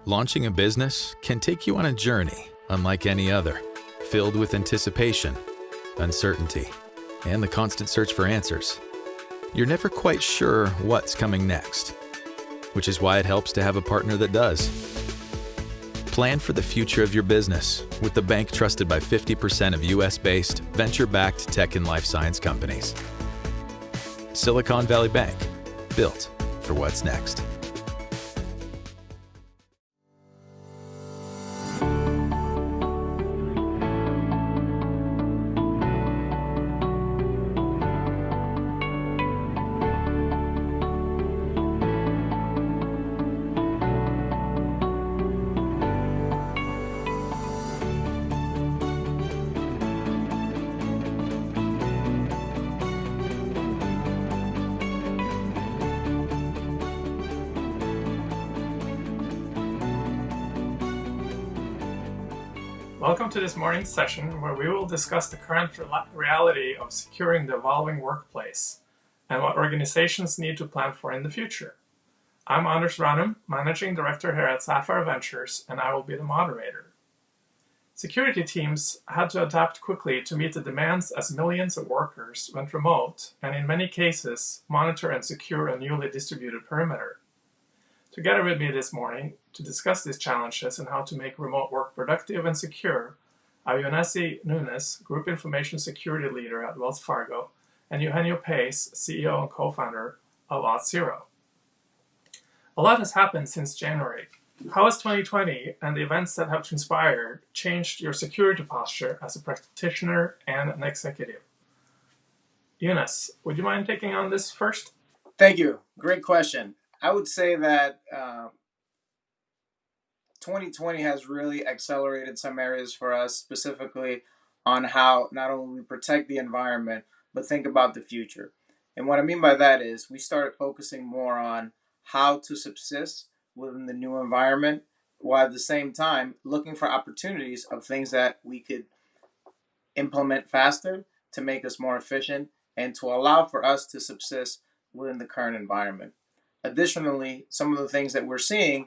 Launching a business can take you on a journey unlike any other, filled with anticipation, uncertainty, and the constant search for answers. You're never quite sure what's coming next, which is why it helps to have a partner that does. Plan for the future of your business with the bank trusted by 50% of US-based, venture-backed tech and life science companies. Silicon Valley Bank, built for what's next. Welcome to this morning's session where we will discuss the current reality of securing the evolving workplace and what organizations need to plan for in the future. I'm Anders Ranum, Managing Director here at Sapphire Ventures, and I will be the moderator. Security teams had to adapt quickly to meet the demands as millions of workers went remote and in many cases monitor and secure a newly distributed perimeter. Together with me this morning to discuss these challenges and how to make remote work productive and secure are Yonesy Núñez, Group Information Security Leader at Wells Fargo, and Eugenio, CEO and co-founder of Auth0. A lot has happened since January. How has 2020 and the events that have transpired changed your security posture as a practitioner and an executive? Younes, would you mind taking on this first? Thank you. Great question. I would say that 2020 has really accelerated some areas for us, specifically on how not only we protect the environment, but think about the future. And what I mean by that is we started focusing more on how to subsist within the new environment, while at the same time looking for opportunities of things that we could implement faster to make us more efficient and to allow for us to subsist within the current environment. Additionally, some of the things that we're seeing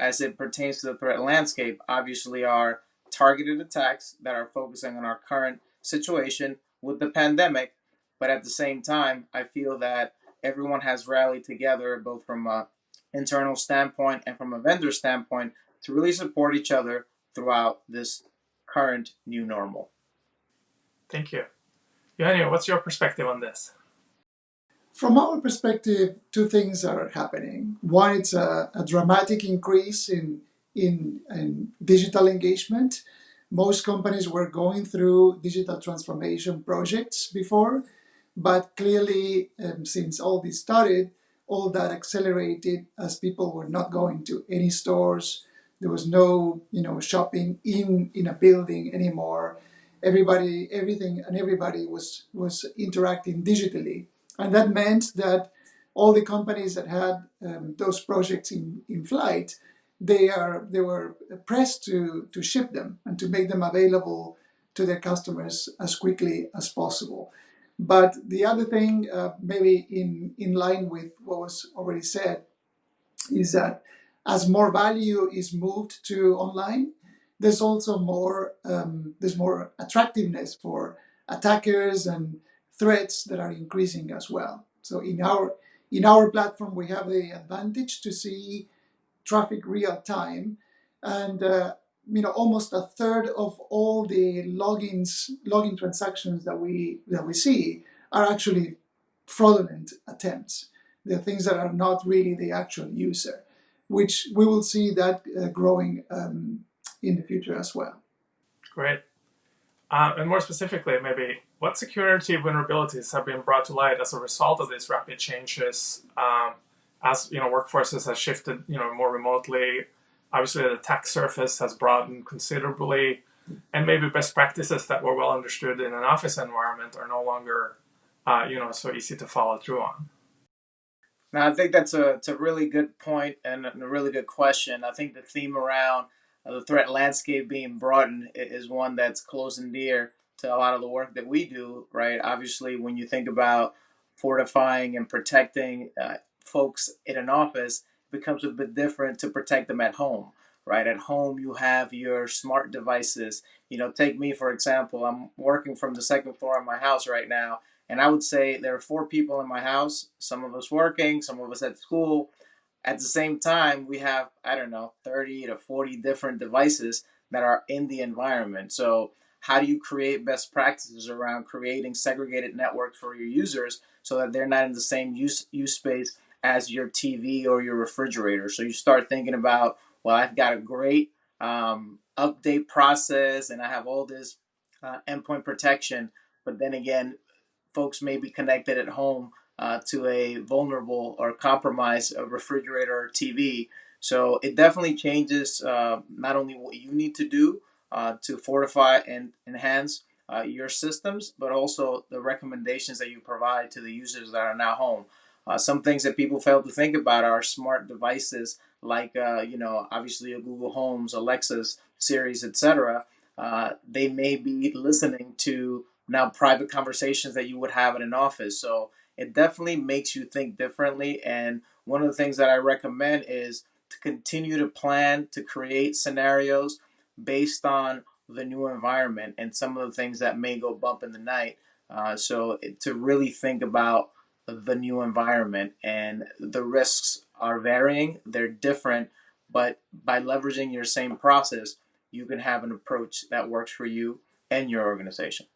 as it pertains to the threat landscape obviously are targeted attacks that are focusing on our current situation with the pandemic. But at the same time, I feel that everyone has rallied together, both from an internal standpoint and from a vendor standpoint, to really support each other throughout this current new normal. Thank you. Eugenio, what's your perspective on this? From our perspective, two things are happening. One, it's a dramatic increase in digital engagement. Most companies were going through digital transformation projects before, but clearly, since all this started, all that accelerated as people were not going to any stores. There was no, shopping in a building anymore. Everything was interacting digitally. And that meant that all the companies that had those projects in flight, they were pressed to ship them and to make them available to their customers as quickly as possible. But the other thing, maybe in line with what was already said, is that as more value is moved to online, there's also more attractiveness for attackers and threats that are increasing as well. So in our platform, we have the advantage to see traffic real time, and almost a third of all the login transactions that we see are actually fraudulent attempts. They're things that are not really the actual user, which we will see that growing in the future as well. Great. And more specifically, maybe what security vulnerabilities have been brought to light as a result of these rapid changes? As workforces have shifted, more remotely. Obviously, the attack surface has broadened considerably, and maybe best practices that were well understood in an office environment are no longer, so easy to follow through on. Now, I think that's a really good point and a really good question. I think the theme around the threat landscape being broadened is one that's close and dear to a lot of the work that we do, right? Obviously, when you think about fortifying and protecting folks in an office, it becomes a bit different to protect them at home. right? At home, you have your smart devices. Take me, for example. I'm working from the second floor of my house right now, and I would say there are 4 people in my house, some of us working, some of us at school. At the same time, we have, I don't know, 30 to 40 different devices that are in the environment. So, how do you create best practices around creating segregated networks for your users so that they're not in the same use space as your TV or your refrigerator? So, you start thinking about, well, I've got a great update process and I have all this endpoint protection, but then again, folks may be connected at home to a vulnerable or compromised refrigerator or TV. So it definitely changes not only what you need to do to fortify and enhance your systems, but also the recommendations that you provide to the users that are now home. Some things that people fail to think about are smart devices like, obviously a Google Homes, Alexa's, Series, etc. They may be listening to now private conversations that you would have in an office. So it definitely makes you think differently. And one of the things that I recommend is to continue to plan, to create scenarios based on the new environment and some of the things that may go bump in the night. To really think about the new environment, and the risks are varying, they're different, but by leveraging your same process, you can have an approach that works for you and your organization.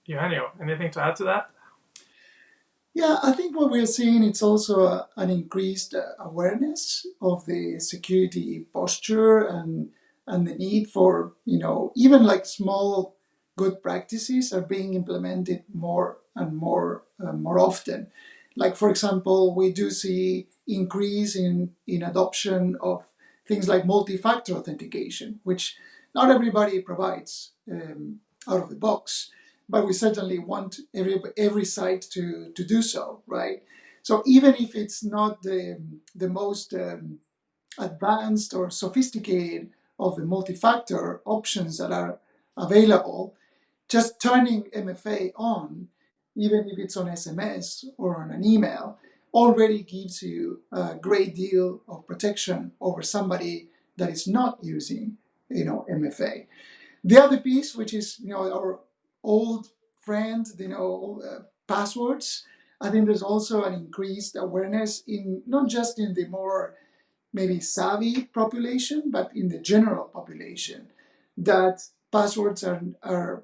Eugenio, anything to add to that? Yeah, I think what we're seeing it's also an increased awareness of the security posture and the need for even like small good practices are being implemented more and more often. Like for example, we do see increase in adoption of things like multi-factor authentication, which not everybody provides out of the box, but we certainly want every site to do so, right? So even if it's not the most advanced or sophisticated of the multi-factor options that are available, just turning MFA on, even if it's on SMS or on an email, already gives you a great deal of protection over somebody that is not using, MFA. The other piece, which is our old friend, passwords. I think there's also an increased awareness in not just in the more maybe savvy population, but in the general population, that passwords are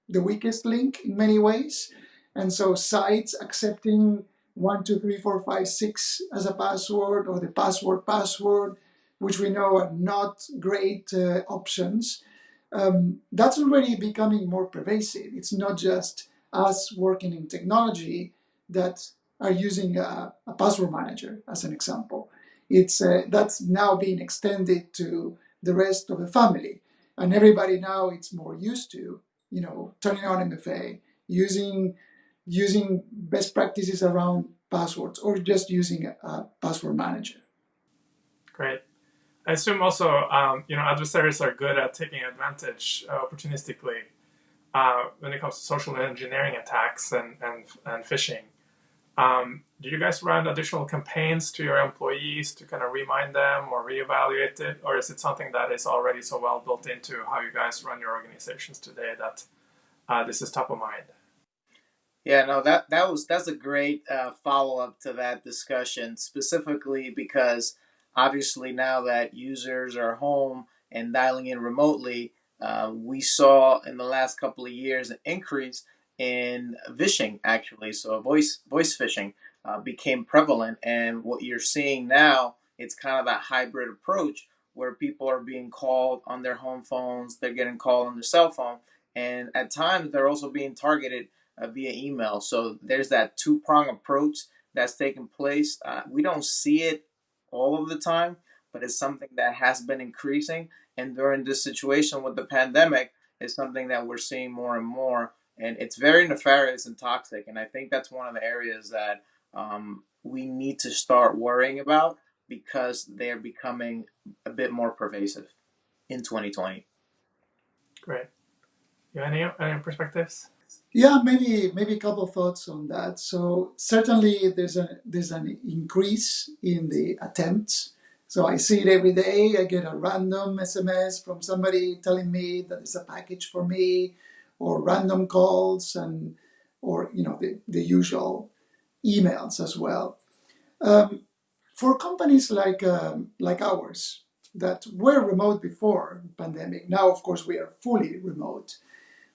the weakest link in many ways. And so sites accepting 1234566 as a password, or the password, which we know are not great options, that's already becoming more pervasive. It's not just us working in technology that are using a password manager as an example. It's that's now being extended to the rest of the family, and everybody now it's more used to turning on MFA, using best practices around passwords, or just using a password manager. Great. I assume also, adversaries are good at taking advantage opportunistically when it comes to social engineering attacks and phishing. Do you guys run additional campaigns to your employees to kind of remind them or reevaluate it? Or is it something that is already so well built into how you guys run your organizations today that this is top of mind? Yeah, no, that's a great follow-up to that discussion, specifically because obviously now that users are home and dialing in remotely, we saw in the last couple of years an increase in phishing, actually. So voice phishing became prevalent, and what you're seeing now, it's kind of that hybrid approach where people are being called on their home phones, they're getting called on their cell phone, and at times they're also being targeted via email. So there's that two-prong approach that's taking place. We don't see it all of the time, but it's something that has been increasing. And during this situation with the pandemic, it's something that we're seeing more and more. And it's very nefarious and toxic. And I think that's one of the areas that we need to start worrying about, because they're becoming a bit more pervasive in 2020. Great. You have any perspectives? Yeah, maybe a couple of thoughts on that. So certainly there's an increase in the attempts. So I see it every day. I get a random SMS from somebody telling me that it's a package for me, or random calls, or the usual emails as well. For companies like ours that were remote before pandemic, now of course we are fully remote,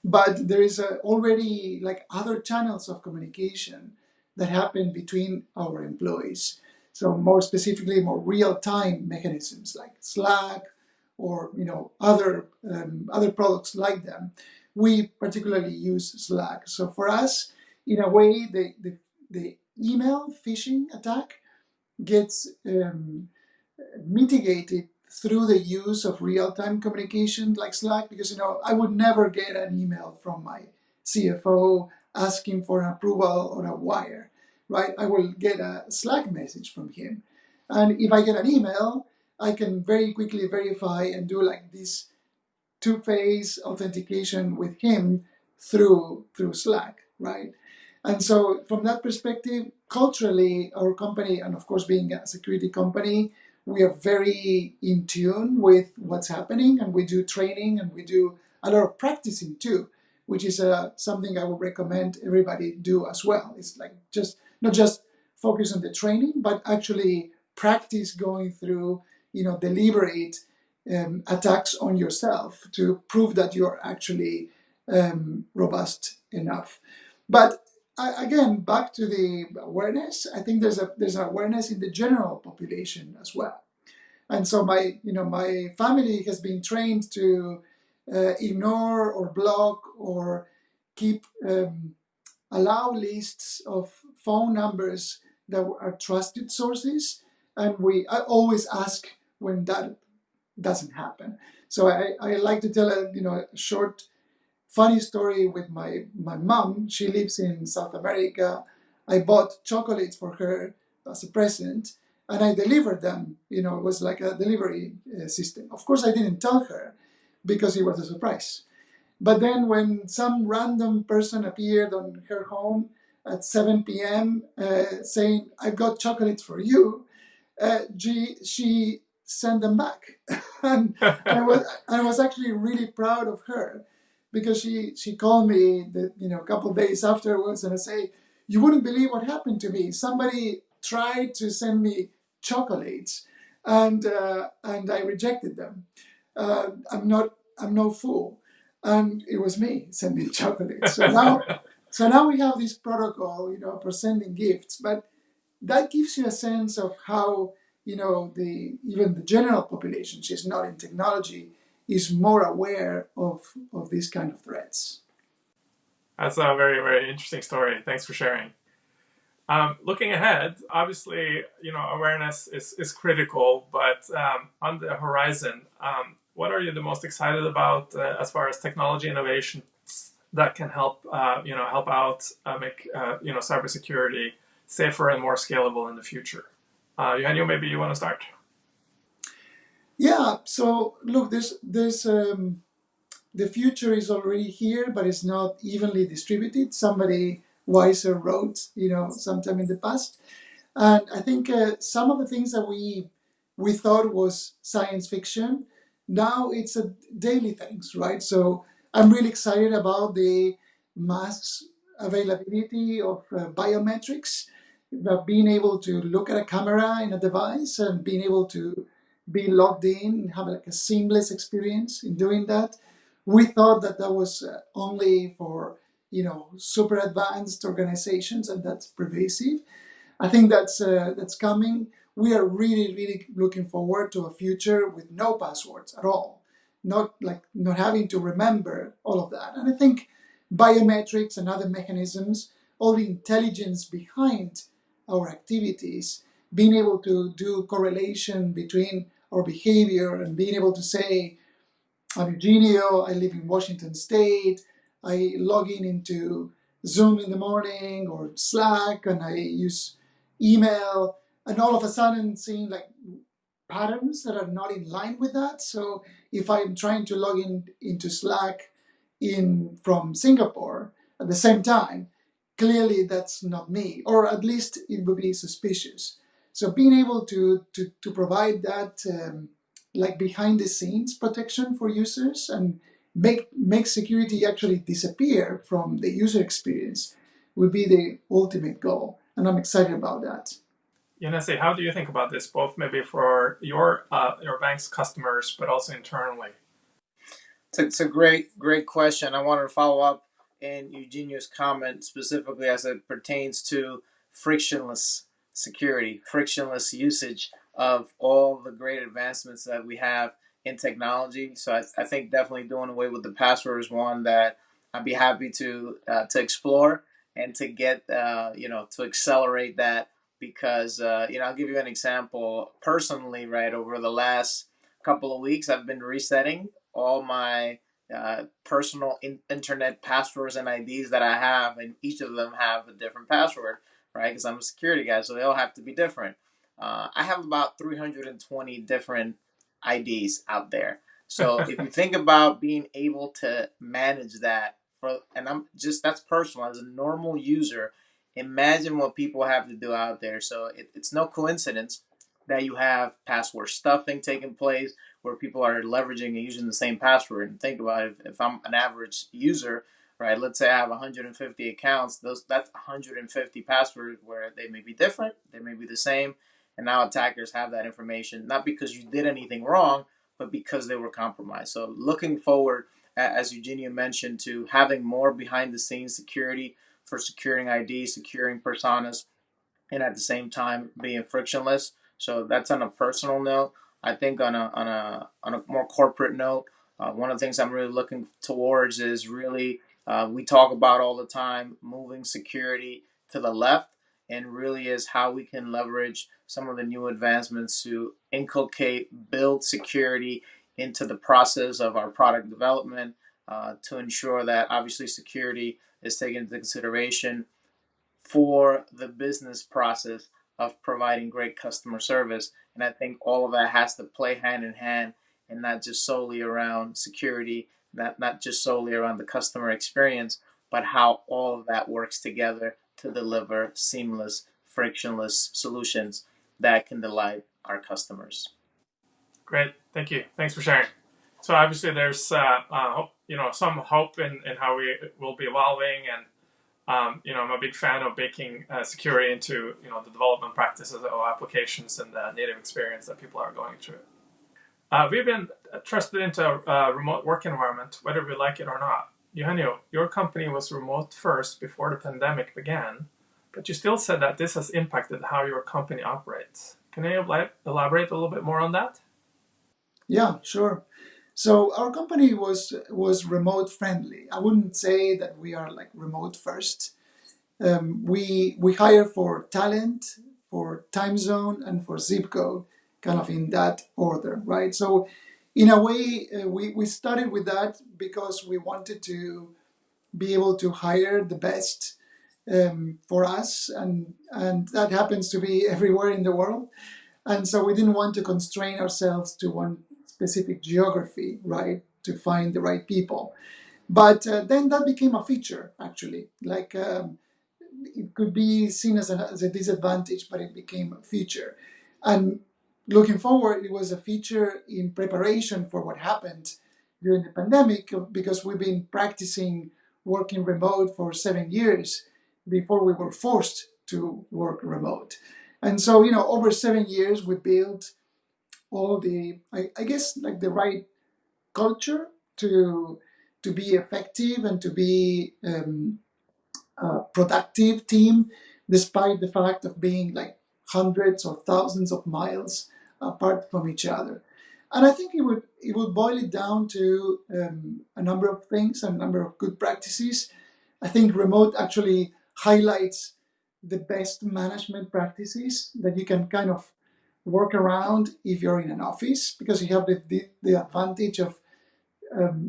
but there is already like other channels of communication that happen between our employees. So more specifically, more real-time mechanisms like Slack or other products like them. We particularly use Slack. So for us, in a way, the email phishing attack gets mitigated through the use of real-time communication like Slack, because I would never get an email from my CFO asking for an approval on a wire, right? I will get a Slack message from him, and if I get an email, I can very quickly verify and do like this two-phase authentication with him through Slack, right? And so from that perspective, culturally, our company, and of course being a security company, we are very in tune with what's happening, and we do training and we do a lot of practicing too, which is something I would recommend everybody do as well. It's like not just focus on the training, but actually practice going through, deliberate attacks on yourself to prove that you're actually robust enough. But again, back to the awareness, I think there's an awareness in the general population as well. And so my family has been trained to ignore or block or allow lists of phone numbers that are trusted sources. And I always ask when that doesn't happen. So I like to tell a short funny story with my mom. She lives in South America. I bought chocolates for her as a present, and I delivered them. It was like a delivery system. Of course, I didn't tell her because it was a surprise. But then when some random person appeared on her home at 7 p.m. Saying, "I've got chocolates for you," she sent them back. and I was actually really proud of her, because she called me a couple of days afterwards and I say, "You wouldn't believe what happened to me. Somebody tried to send me chocolates, and I rejected them. I'm no fool, and it was me sending chocolates." So now we have this protocol, for sending gifts, but that gives you a sense of how even the general population, she's not in technology, is more aware of these kind of threats. That's a very, very interesting story. Thanks for sharing. Looking ahead, obviously, awareness is critical, but on the horizon, what are you the most excited about as far as technology innovation that can help out make cybersecurity safer and more scalable in the future? Eugenio, maybe you want to start. Yeah. So look, there's the future is already here, but it's not evenly distributed. Somebody wiser wrote, sometime in the past, and I think some of the things that we thought was science fiction, now it's a daily things, right? So I'm really excited about the mass availability of biometrics, being able to look at a camera in a device and being able to be logged in and have like a seamless experience in doing that. We thought that was only for super advanced organizations, and that's pervasive. I think that's coming. We are really, really looking forward to a future with no passwords at all, not having to remember all of that. And I think biometrics and other mechanisms, all the intelligence behind our activities, being able to do correlation between our behavior and being able to say, "I'm Eugenio, I live in Washington State, I log into Zoom in the morning or Slack, and I use email," and all of a sudden seeing like patterns that are not in line with that. So if I'm trying to log into Slack from Singapore at the same time, clearly that's not me, or at least it would be suspicious. So being able to provide that like behind the scenes protection for users and make security actually disappear from the user experience would be the ultimate goal. And I'm excited about that. Yonesy, how do you think about this, both maybe for your bank's customers, but also internally? It's a great question. I wanted to follow up in Eugenio's comment specifically as it pertains to frictionless security, frictionless usage of all the great advancements that we have in technology. So I think definitely doing away with the password is one that I'd be happy to explore and to get to accelerate that because I'll give you an example personally. Right, over the last couple of weeks, I've been resetting all my personal internet passwords and IDs that I have, and each of them have a different password, right? Because I'm a security guy, so they all have to be different. I have about 320 different IDs out there. So if you think about being able to manage that, that's personal as a normal user. Imagine what people have to do out there. So it's no coincidence that you have password stuffing taking place, where people are leveraging and using the same password. And think about it, if I'm an average user, right? Let's say I have 150 accounts. That's 150 passwords where they may be different, they may be the same, and now attackers have that information not because you did anything wrong, but because they were compromised. So looking forward, as Eugenio mentioned, to having more behind-the-scenes security for securing IDs, securing personas, and at the same time being frictionless. So that's on a personal note. I think on a more corporate note, one of the things I'm really looking towards is really we talk about all the time moving security to the left, and really is how we can leverage some of the new advancements to build security into the process of our product development to ensure that obviously security is taken into consideration for the business process of providing great customer service. And I think all of that has to play hand in hand and not just solely around security, not just solely around the customer experience, but how all of that works together to deliver seamless, frictionless solutions that can delight our customers. Great, thank you. Thanks for sharing. So obviously there's some hope in how we will be evolving, and I'm a big fan of baking security into the development practices of applications and the native experience that people are going through. We've been trusted into a remote work environment, whether we like it or not. Eugenio, your company was remote first before the pandemic began, but you still said that this has impacted how your company operates. Can you elaborate a little bit more on that? Yeah, sure. So our company was remote friendly. I wouldn't say that we are like remote first. We hire for talent, for time zone, and for zip code, kind of in that order, right? So in a way, we started with that because we wanted to be able to hire the best for us, and that happens to be everywhere in the world. And so we didn't want to constrain ourselves to one specific geography, right, to find the right people. But then that became a feature, actually. Like it could be seen as a disadvantage, but it became a feature. And looking forward, it was a feature in preparation for what happened during the pandemic, because we've been practicing working remote for 7 years before we were forced to work remote. And so, over 7 years, we built all the, I guess, like the right culture to be effective and to be a productive team, despite the fact of being like hundreds or thousands of miles apart from each other. And I think it would boil it down to a number of things, a number of good practices. I think remote actually highlights the best management practices that you can kind of work around if you're in an office, because you have the advantage of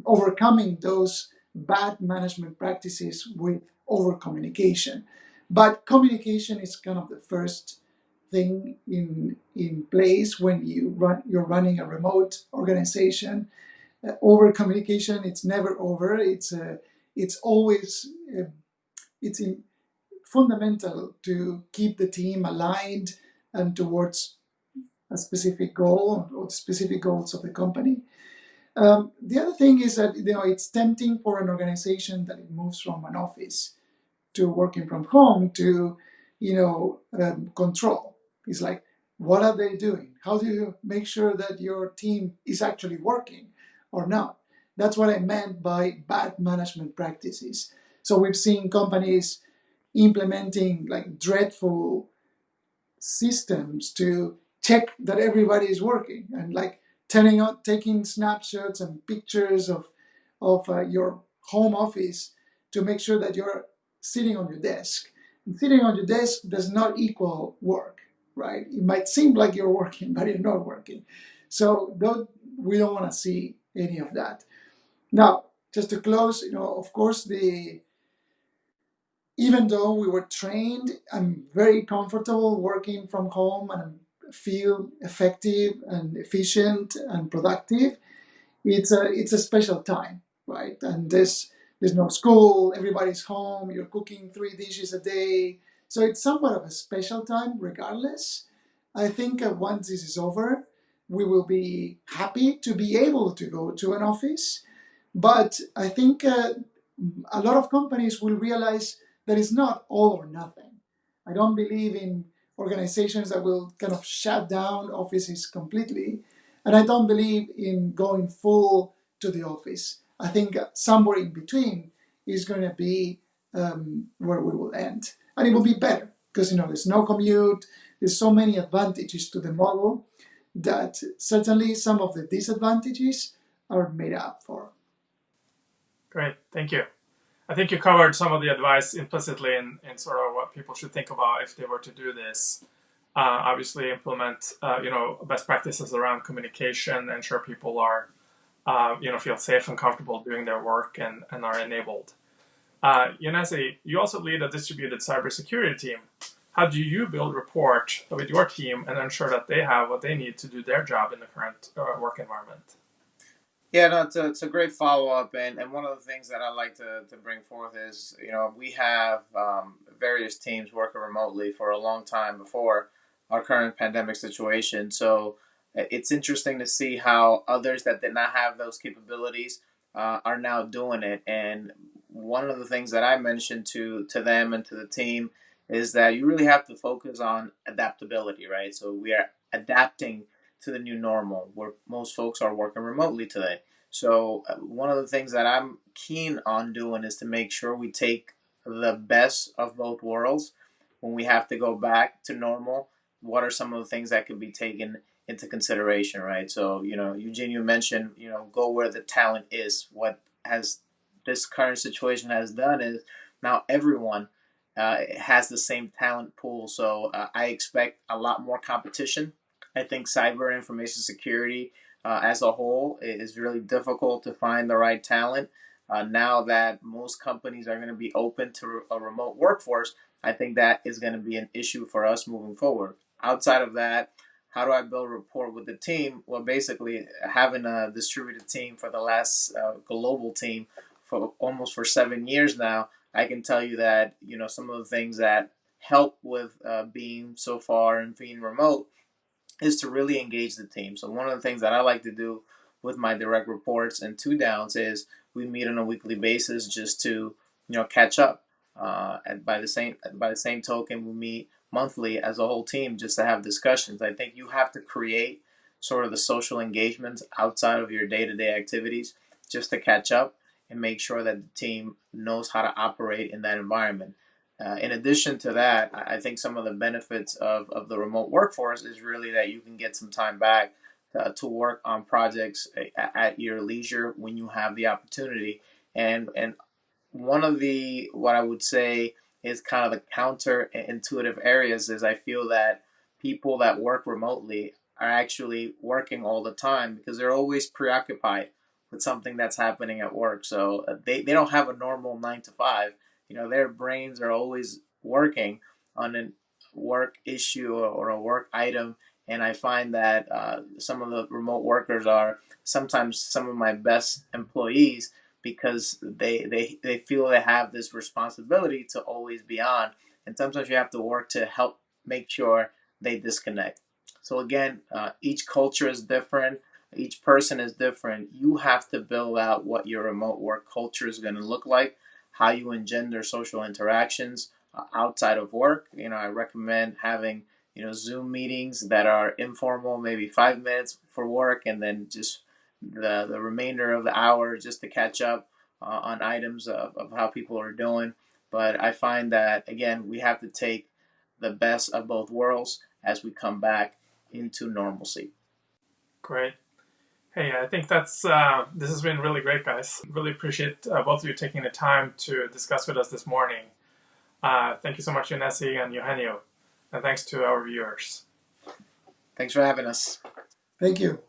overcoming those bad management practices with over communication. But communication is kind of the first thing in place when you're running a remote organization. Over communication, it's never over. It's always fundamental to keep the team aligned and towards a specific goal or specific goals of the company. The other thing is that it's tempting for an organization that it moves from an office to working from home to control. It's like, what are they doing? How do you make sure that your team is actually working or not? That's what I meant by bad management practices. So we've seen companies implementing like dreadful systems to check that everybody is working, and like taking snapshots and pictures of your home office to make sure that you're sitting on your desk. And sitting on your desk does not equal work, right? It might seem like you're working, but you're not working. So we don't want to see any of that. Now, just to close, of course, even though we were trained, I'm very comfortable working from home and feel effective and efficient and productive. It's a special time, right? And there's no school, everybody's home, you're cooking 3 dishes a day. So it's somewhat of a special time regardless. I think once this is over, we will be happy to be able to go to an office. But I think a lot of companies will realize that it's not all or nothing. I don't believe in organizations that will kind of shut down offices completely. And I don't believe in going full to the office. I think somewhere in between is going to be where we will end. And it will be better because, there's no commute. There's so many advantages to the model that certainly some of the disadvantages are made up for. Great, thank you. I think you covered some of the advice implicitly in sort of what people should think about if they were to do this. Obviously, implement best practices around communication, ensure people are feel safe and comfortable doing their work and are enabled. Yonesy, you also lead a distributed cybersecurity team. How do you build rapport with your team and ensure that they have what they need to do their job in the current work environment? Yeah, no, it's a great follow-up, and one of the things that I like to bring forth is, we have various teams working remotely for a long time before our current pandemic situation. So it's interesting to see how others that did not have those capabilities are now doing it. And one of the things that I mentioned to them and to the team is that you really have to focus on adaptability, right? So we are adapting to the new normal where most folks are working remotely today. So one of the things that I'm keen on doing is to make sure we take the best of both worlds when we have to go back to normal. What are some of the things that could be taken into consideration, right? So, Eugenio mentioned, go where the talent is. What has this current situation has done is now everyone has the same talent pool. So I expect a lot more competition. I think cyber and information security as a whole is really difficult to find the right talent. Now that most companies are going to be open to a remote workforce, I think that is going to be an issue for us moving forward. Outside of that, how do I build rapport with the team? Well, basically, having a distributed team for the last global team for 7 years now, I can tell you that some of the things that help with being so far and being remote is to really engage the team. So one of the things that I like to do with my direct reports and two downs is we meet on a weekly basis just to catch up. And by the same token, we meet monthly as a whole team just to have discussions. I think you have to create sort of the social engagements outside of your day-to-day activities just to catch up and make sure that the team knows how to operate in that environment. In addition to that, I think some of the benefits of the remote workforce is really that you can get some time back to work on projects at your leisure when you have the opportunity. And one of what I would say is kind of the counterintuitive areas is I feel that people that work remotely are actually working all the time because they're always preoccupied with something that's happening at work. So they don't have a normal 9 to 5. Their brains are always working on a work issue or a work item. And I find that some of the remote workers are sometimes some of my best employees because they feel they have this responsibility to always be on. And sometimes you have to work to help make sure they disconnect. So again, each culture is different. Each person is different. You have to build out what your remote work culture is going to look like, how you engender social interactions outside of work. I recommend having Zoom meetings that are informal, maybe 5 minutes for work, and then just the remainder of the hour just to catch up on items of how people are doing. But I find that, again, we have to take the best of both worlds as we come back into normalcy. Great. Hey, I think this has been really great, guys. Really appreciate both of you taking the time to discuss with us this morning. Thank you so much, Yonesy and Eugenio. And thanks to our viewers. Thanks for having us. Thank you.